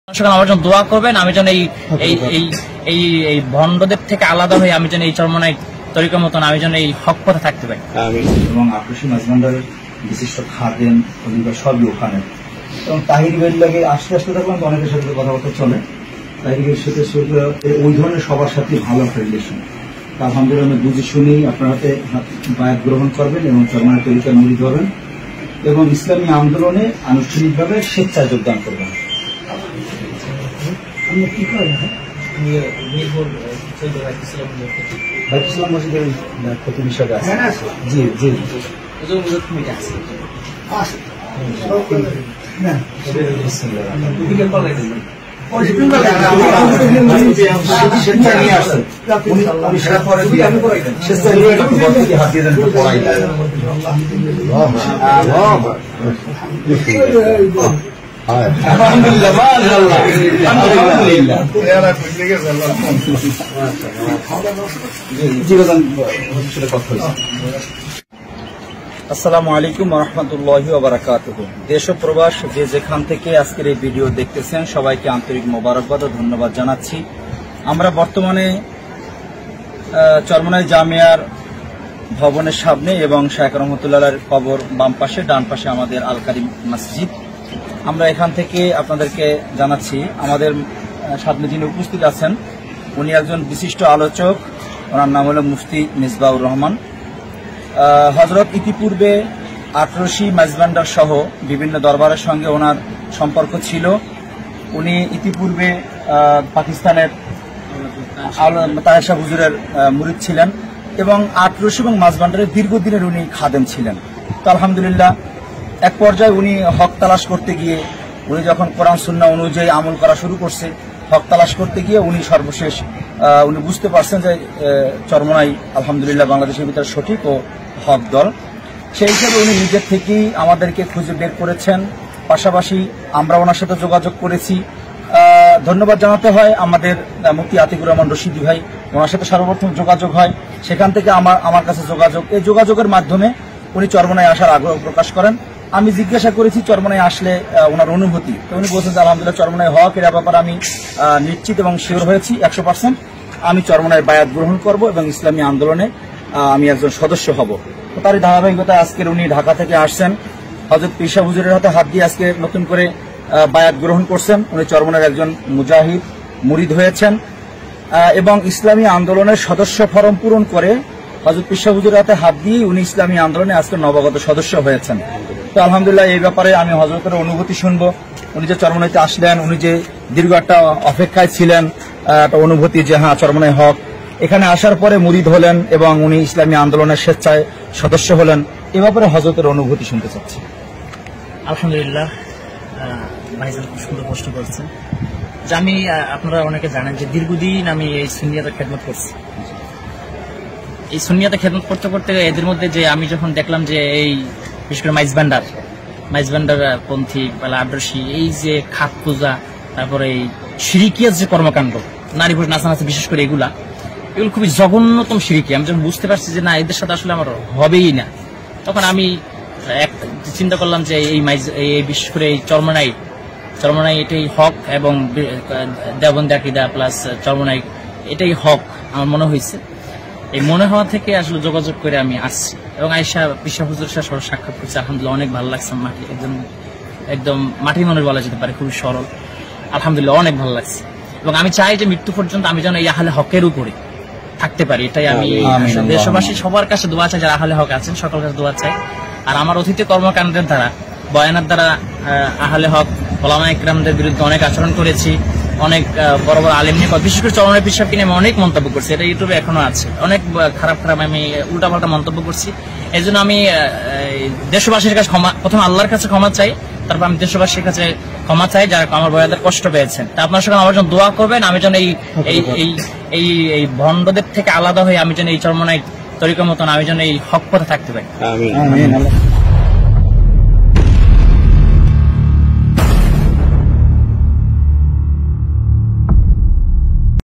আমার জন্য দোয়া করবেন, আমি যেন এই ভণ্ডদের থেকে আলাদা হয়ে আমি যেন এই চরমনাই তরিকার মতন আমি যেন এই হক পথে থাকতে পারি। এবং আক্রোশী মাঝভান্ডারের বিশিষ্ট খাদেন সবই ওখানে। এবং তাহির বেল লাগে আস্তে আস্তে দেখলাম তো অনেকের সাথে কথাবার্তা চলে। তাহিরের সাথে ওই ধরনের সবার সাথে ভালো একটা রিলেশন। আলহামদুলিল্লাহ আমি বুঝে শুনেই আপনার হাতে বায়াত গ্রহণ করবেন এবং চরমনাই তরিকায় মুরিদ হবেন এবং ইসলামী আন্দোলনে আনুষ্ঠানিকভাবে স্বেচ্ছায় যোগদান করবেন। কি করেন মসজিদের ক্ষতি বিষয় আছে? জি জি আসসালামু আলাইকুম ওয়া রাহমাতুল্লাহি ওয়া বারাকাতুহু। দেশ ও প্রবাস যে যেখান থেকে আজকের এই ভিডিও দেখতেছেন সবাইকে আন্তরিক মোবারকবাদ ও ধন্যবাদ জানাচ্ছি। আমরা বর্তমানে চরমনাই জামিয়ার ভবনের সামনে এবং শায়খ রহমতুল্লাহর কবর বাম পাশে, ডান পাশে আমাদের আল কারিম মসজিদ। আমরা এখান থেকে আপনাদেরকে জানাচ্ছি আমাদের সামনে যিনি উপস্থিত আছেন উনি একজন বিশিষ্ট আলোচক, ওনার নাম হল মুফতি মিসবাউর রহমান। হযরত ইতিপূর্বে আক্রোশী মাঝভান্ডার সহ বিভিন্ন দরবারের সঙ্গে ওনার সম্পর্ক ছিল। উনি ইতিপূর্বে পাকিস্তানের তাহের শাহ হুজুরের মুরিদ ছিলেন এবং আক্রোশী এবং মাঝভান্ডারের দীর্ঘদিনের উনি খাদেম ছিলেন। তো আলহামদুলিল্লাহ এক পর্যায়ে উনি হক তালাশ করতে গিয়ে উনি যখন কোরআন সুন্নাহ অনুযায়ী আমল করা শুরু করছে, হক তালাশ করতে গিয়ে উনি সর্বশেষ উনি বুঝতে পারছেন যে চরমনাই আলহামদুলিল্লাহ বাংলাদেশের ভিতরে সঠিক ও হক দল। সেই হিসাবে উনি নিজের থেকেই আমাদেরকে খুঁজে বের করেছেন। পাশাপাশি আমরা ওনার সাথে যোগাযোগ করেছি। ধন্যবাদ জানাতে হয় আমাদের মুফতি আতিকুর রহমান রশিদি ভাই, ওনার সাথে সর্বপ্রথম যোগাযোগ হয়। সেখান থেকে আমার কাছে এই যোগাযোগের মাধ্যমে উনি চরমনাই আসার আগ্রহ প্রকাশ করেন। আমি জিজ্ঞাসা করেছি চরমনাই আসলে ওনার অনুভূতি, তো উনি বলছেন যে আলহামদুলিল্লাহ চরমনাই হক এর ব্যাপারে আমি নিশ্চিত এবং শিওর হয়েছি 100%। আমি চরমনাই বায়াত গ্রহণ করব এবং ইসলামী আন্দোলনে আমি একজন সদস্য হব। তো তারই ধারাবাহিকতায় আজকের উনি ঢাকা থেকে আসছেন, হযরত পীর সাহেব হুজুরের হাতে হাত দিয়ে আজকে নতুন করে বায়াত গ্রহণ করছেন। উনি চরমনাইয়ের একজন মুজাহিদ মুরিদ হয়েছেন এবং ইসলামী আন্দোলনের সদস্য ফরম পূরণ করে হযরত পীর সাহেব হুজুরের হাতে হাত দিয়ে উনি ইসলামী আন্দোলনে আজকে নবাগত সদস্য হয়েছেন। তো আলহামদুলিল্লাহ এই ব্যাপারে আমি হযরতের অনুভূতি শুনবো। উনি যে চরমনাইতে আসলেন, উনি যে দীর্ঘ একটা অপেক্ষায় ছিলেন, একটা অনুভূতি যে হ্যাঁ চরমনাই হক, এখানে আসার পরে মুরিদ হলেন এবং উনি ইসলামী আন্দোলনের স্বেচ্ছায় সদস্য হলেন, এ ব্যাপারে হযরতের অনুভূতি শুনতে চাচ্ছি। আলহামদুলিল্লাহ ভাইজান খুব সুন্দর প্রশ্ন করেছেন। যে আমি আপনারা অনেকে জানেন যে দীর্ঘদিন আমি এই সুন্নিয়াতে খেদমত করছি। এই সুন্নিয়াতে খেদমত করতে করতে এদের মধ্যে যে আমি যখন দেখলাম যে এই বিশেষ করে মাইজভান্ডার পন্থী বা আদর্শী এই যে খাত পূজা, তারপরে এই শিরিকিয়ার যে কর্মকাণ্ড, নারী পুরুষ নাচানাচি, বিশেষ করে এগুলো খুবই জঘন্যতম শিরিকি। আমি যখন বুঝতে পারছি যে না এদের সাথে আসলে আমার হবেই না, তখন আমি চিন্তা করলাম যে এই বিশেষ করে এই চরমনাই এটাই হক এবং দেওবন্দি আকীদা প্লাস চরমনাই এটাই হক আমার মনে হয়েছে। এই মনে হওয়া থেকে আসলে যোগাযোগ করে আমি আসছি এবং আয়েশা পীর হুজুরের সাথে সাক্ষাৎ করছি। আলহামদুলিল্লাহ অনেক ভালো লাগছে। একদম মাটির মানুষ বলা যেতে পারে, খুবই সরল। আলহামদুলিল্লাহ অনেক ভালো লাগছে এবং আমি চাই যে মৃত্যু পর্যন্ত আমি যেন এই আহলে হকের উপরে থাকতে পারি। এটাই আমি দেশবাসী সবার কাছে দোয়া চাই, যারা আহলে হক আছেন সকলের কাছে দোয়া চাই। আর আমার অতীত কর্মকাণ্ডের দ্বারা, বয়ানের দ্বারা আহলে হক ওলামা ইকরামদের বিরুদ্ধে অনেক আচরণ করেছি, অনেক বড় বড় আলেম নিয়ে, বিশেষ করে চরমনাই পীর সাহেবকে নিয়ে আমি অনেক মন্তব্য করছি। এটা ইউটিউবে এখনো আছে, অনেক খারাপ আমি উল্টাপাল্টা মন্তব্য করছি। এই জন্য আমি দেশবাসীর কাছে প্রথম আল্লাহর কাছে ক্ষমা চাই, তারপর আমি দেশবাসীর কাছে ক্ষমা চাই যারা আমার বয়াদের কষ্ট পেয়েছেন। তা আপনার সঙ্গে আমার জন্য দোয়া করবেন, আমি যেন এই ভণ্ডদের থেকে আলাদা হয়ে আমি যেন এই চরমনাই তরিকার মতন আমি যেন এই হক পথে থাকতে পারি।